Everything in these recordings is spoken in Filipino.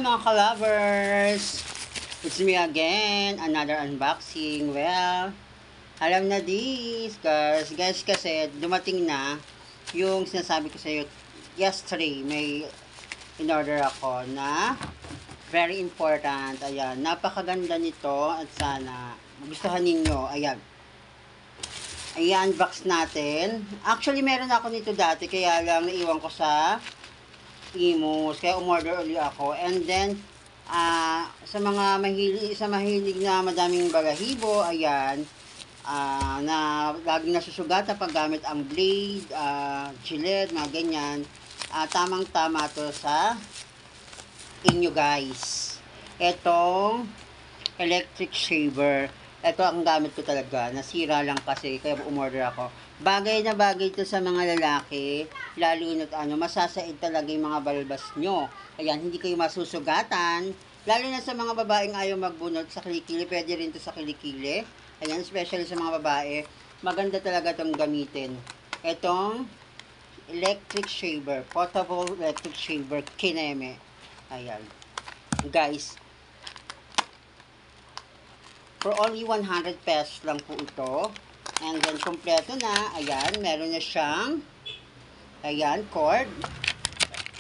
mga ka-lovers! It's me again, another unboxing. Well, alam na this, guys kasi dumating na yung sinasabi ko sa iyo yesterday. May in-order ako na very important. Ayan, napakaganda nito at sana magustuhan ninyo. Ayan. I-unbox natin. Actually, meron ako nito dati, kaya lang naiwan ko sa Imus, kaya umorder ulit ako. And then, sa mga mahilig na madaming balahibo, ayan, na laging nasusugatan pag gamit ang blade, Gillette, mga ganyan, tamang-tama to sa inyo guys. Etong electric shaver. Ito ang gamit ko talaga. Nasira lang kasi, kaya umorder ako. Bagay na bagay ito sa mga lalaki, lalo na't masasaid talaga yung mga balbas nyo. Ayan, hindi kayo masusugatan. Lalo na sa mga babaeng ayaw magbunot sa kilikili, pwede rin ito sa kilikili. Ayan, especially sa mga babae, maganda talaga itong gamitin. Itong electric shaver, portable electric shaver, Kineme. Ayan. Guys, for only 100 pesos lang po ito. And then, kompleto na. Ayan, meron na siyang, ayan, cord.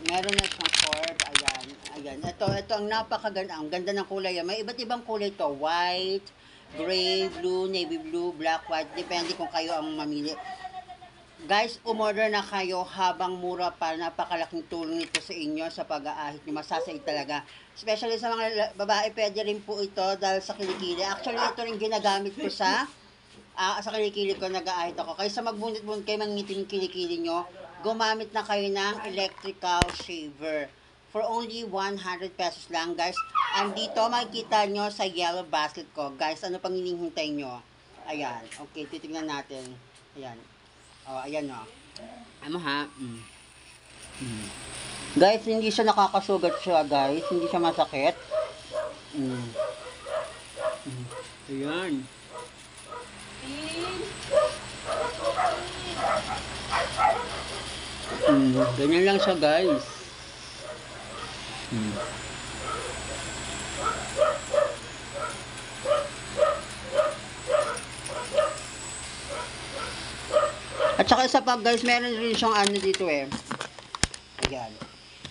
Meron na siyang cord. Ayan, ayan. Ito ang napakaganda. Ang ganda ng kulay. May iba't ibang kulay ito. White, gray, blue, navy blue, black, white. Depende kung kayo ang mamili. Guys, umorder na kayo habang mura pa. Napakalaking tulong ito sa inyo sa pag-aahit nyo. Masasaid talaga. Especially sa mga babae, pwede rin po ito dahil sa kilikili. Actually, ito rin ginagamit ko sa kilikili ko, nag-aahit ako. Kaysa magbunot-bunot kayo, mangitim yung kilikili nyo, gumamit na kayo ng electrical shaver. For only 100 pesos lang, guys. Andito, makikita nyo sa yellow basket ko. Guys, ano pang hinihintay nyo? Ayan. Okay, titignan natin. Ayan. Ayan o. Ano ha? Guys, hindi siya nakakasugat siya, guys. Hindi siya masakit. Ayan. Ganyan lang siya, guys. At saka isa pa, guys, meron rin siyang dito eh. Ayan.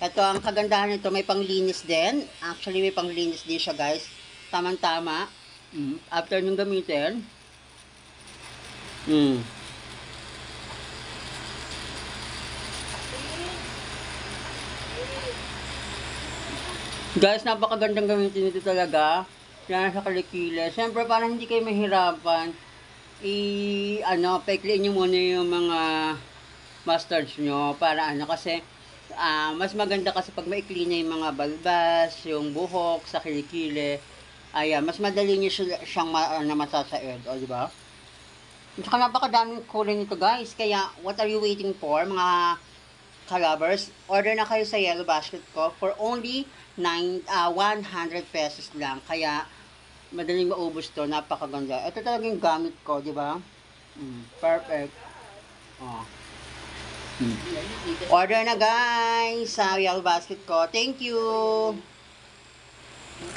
Ito, ang kagandahan nito, may panglinis din. Actually, may panglinis din siya, guys. Tamang-tama. After nung gamitin. Guys, napakagandang gamitin nito talaga. Yan sa kilikili. Siyempre, parang hindi kayo mahirapan. Paikliin nyo muna yung mga mustards nyo para kasi mas maganda kasi pag maikli na yung mga balbas, yung buhok sa kilikili, ayan, mas madali nyo siyang masasaid, o diba? At saka napakadaming kulay nito, guys, kaya what are you waiting for, mga ka-lovers? Order na kayo sa yellow basket ko for only 100 pesos lang, kaya madaling maubos to, napakaganda. Ito talaga yung gamit ko, di ba? Perfect. Order na guys sa yellow basket ko. Thank you!